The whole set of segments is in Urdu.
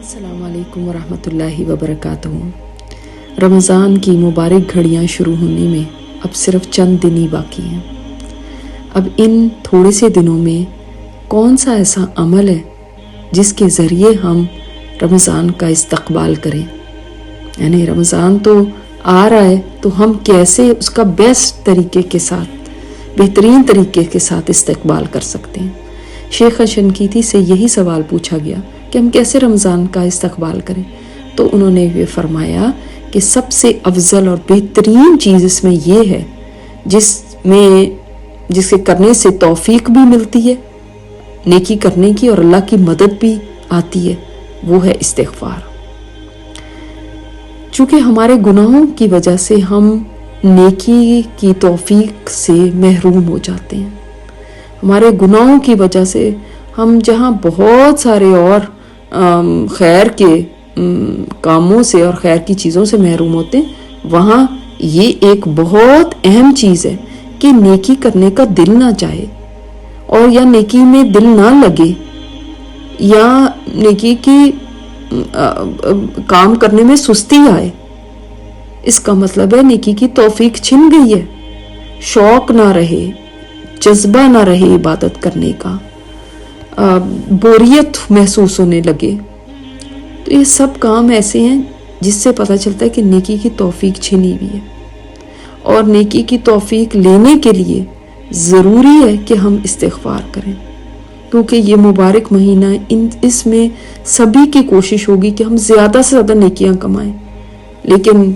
السلام علیکم ورحمۃ اللہ وبرکاتہ۔ رمضان کی مبارک گھڑیاں شروع ہونے میں اب صرف چند دن ہی باقی ہیں۔ اب ان تھوڑے سے دنوں میں کون سا ایسا عمل ہے جس کے ذریعے ہم رمضان کا استقبال کریں؟ یعنی رمضان تو آ رہا ہے تو ہم کیسے اس کا بیسٹ طریقے کے ساتھ، بہترین طریقے کے ساتھ استقبال کر سکتے ہیں۔ شیخ شنقیطی سے یہی سوال پوچھا گیا کہ ہم کیسے رمضان کا استقبال کریں، تو انہوں نے یہ فرمایا کہ سب سے افضل اور بہترین چیز اس میں یہ ہے جس کے کرنے سے توفیق بھی ملتی ہے نیکی کرنے کی اور اللہ کی مدد بھی آتی ہے، وہ ہے استغفار۔ چونکہ ہمارے گناہوں کی وجہ سے ہم نیکی کی توفیق سے محروم ہو جاتے ہیں۔ ہمارے گناہوں کی وجہ سے ہم جہاں بہت سارے اور خیر کے کاموں سے اور خیر کی چیزوں سے محروم ہوتے ہیں، وہاں یہ ایک بہت اہم چیز ہے کہ نیکی کرنے کا دل نہ چاہے، اور یا نیکی میں دل نہ لگے، یا نیکی کی کام کرنے میں سستی آئے۔ اس کا مطلب ہے نیکی کی توفیق چھن گئی ہے، شوق نہ رہے، جذبہ نہ رہے عبادت کرنے کا، بوریت محسوس ہونے لگے۔ تو یہ سب کام ایسے ہیں جس سے پتہ چلتا ہے کہ نیکی کی توفیق چھنی ہوئی ہے، اور نیکی کی توفیق لینے کے لیے ضروری ہے کہ ہم استغفار کریں، کیونکہ یہ مبارک مہینہ اس میں سبھی کی کوشش ہوگی کہ ہم زیادہ سے زیادہ نیکیاں کمائیں، لیکن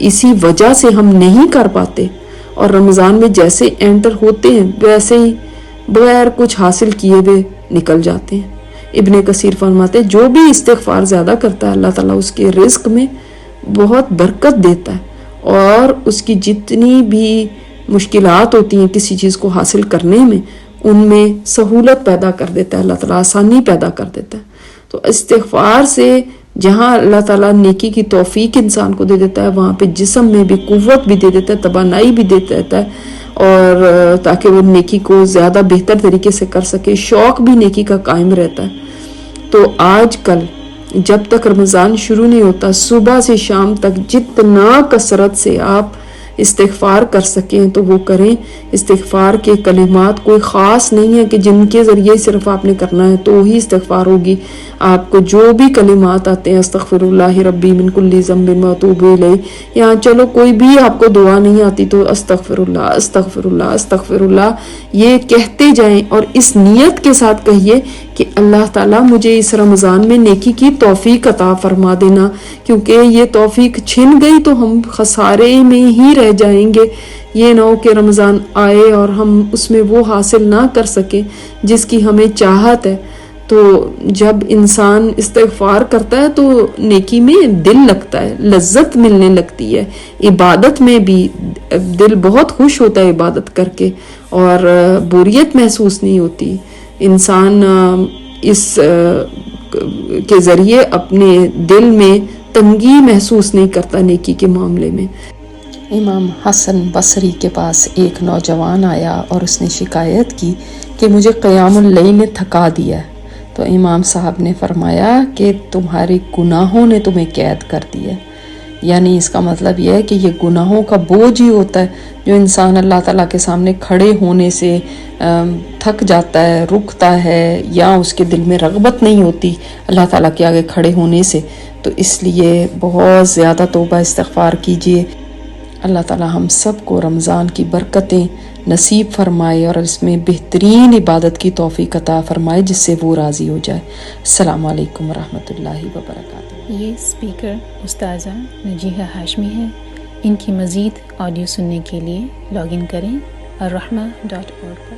اسی وجہ سے ہم نہیں کر پاتے، اور رمضان میں جیسے انٹر ہوتے ہیں ویسے ہی بغیر کچھ حاصل کیے ہوئے نکل جاتے ہیں۔ ابن کثیر فرماتے ہیں جو بھی استغفار زیادہ کرتا ہے اللہ تعالیٰ اس کے رزق میں بہت برکت دیتا ہے، اور اس کی جتنی بھی مشکلات ہوتی ہیں کسی چیز کو حاصل کرنے میں، ان میں سہولت پیدا کر دیتا ہے اللہ تعالیٰ، آسانی پیدا کر دیتا ہے۔ تو استغفار سے جہاں اللہ تعالیٰ نیکی کی توفیق انسان کو دے دیتا ہے، وہاں پہ جسم میں بھی قوت بھی دے دیتا ہے، توانائی بھی دے دیتا ہے، اور تاکہ وہ نیکی کو زیادہ بہتر طریقے سے کر سکے، شوق بھی نیکی کا قائم رہتا ہے۔ تو آج کل جب تک رمضان شروع نہیں ہوتا، صبح سے شام تک جتنا کثرت سے آپ استغفار کر سکیں تو وہ کریں۔ استغفار کے کلمات کوئی خاص نہیں ہے کہ جن کے ذریعے صرف آپ نے کرنا ہے تو ہی استغفار ہوگی۔ آپ کو جو بھی کلمات آتے ہیں، استغفر اللہ ربی من کل ذنب واتوب الیہ، یا چلو کوئی بھی آپ کو دعا نہیں آتی تو استغفر اللہ استغفر اللہ استغفر اللہ، یہ کہتے جائیں، اور اس نیت کے ساتھ کہیے کہ اللہ تعالیٰ مجھے اس رمضان میں نیکی کی توفیق عطا فرما دینا، کیونکہ یہ توفیق چھن گئی تو ہم خسارے میں ہی رہ جائیں گے۔ یہ نہ ہو کہ رمضان آئے اور ہم اس میں وہ حاصل نہ کر سکیں جس کی ہمیں چاہت ہے۔ تو جب انسان استغفار کرتا ہے تو نیکی میں دل لگتا ہے، لذت ملنے لگتی ہے، عبادت میں بھی دل بہت خوش ہوتا ہے عبادت کر کے، اور بوریت محسوس نہیں ہوتی۔ انسان اس کے ذریعے اپنے دل میں تنگی محسوس نہیں کرتا نیکی کے معاملے میں۔ امام حسن بصری کے پاس ایک نوجوان آیا اور اس نے شکایت کی کہ مجھے قیام اللیل نے تھکا دیا ہے، تو امام صاحب نے فرمایا کہ تمہارے گناہوں نے تمہیں قید کر دیا ہے۔ یعنی اس کا مطلب یہ ہے کہ یہ گناہوں کا بوجھ ہی ہوتا ہے جو انسان اللہ تعالیٰ کے سامنے کھڑے ہونے سے تھک جاتا ہے، رکتا ہے، یا اس کے دل میں رغبت نہیں ہوتی اللہ تعالیٰ کے آگے کھڑے ہونے سے۔ تو اس لیے بہت زیادہ توبہ استغفار کیجیے۔ اللہ تعالیٰ ہم سب کو رمضان کی برکتیں نصیب فرمائے اور اس میں بہترین عبادت کی توفیق عطا فرمائے جس سے وہ راضی ہو جائے۔ السلام علیکم ورحمۃ اللہ وبرکاتہ۔ یہ اسپیکر استاذہ نجیحہ ہاشمی ہے۔ ان کی مزید آڈیو سننے کے لیے لاگ ان کریں الرحمہ.org پر۔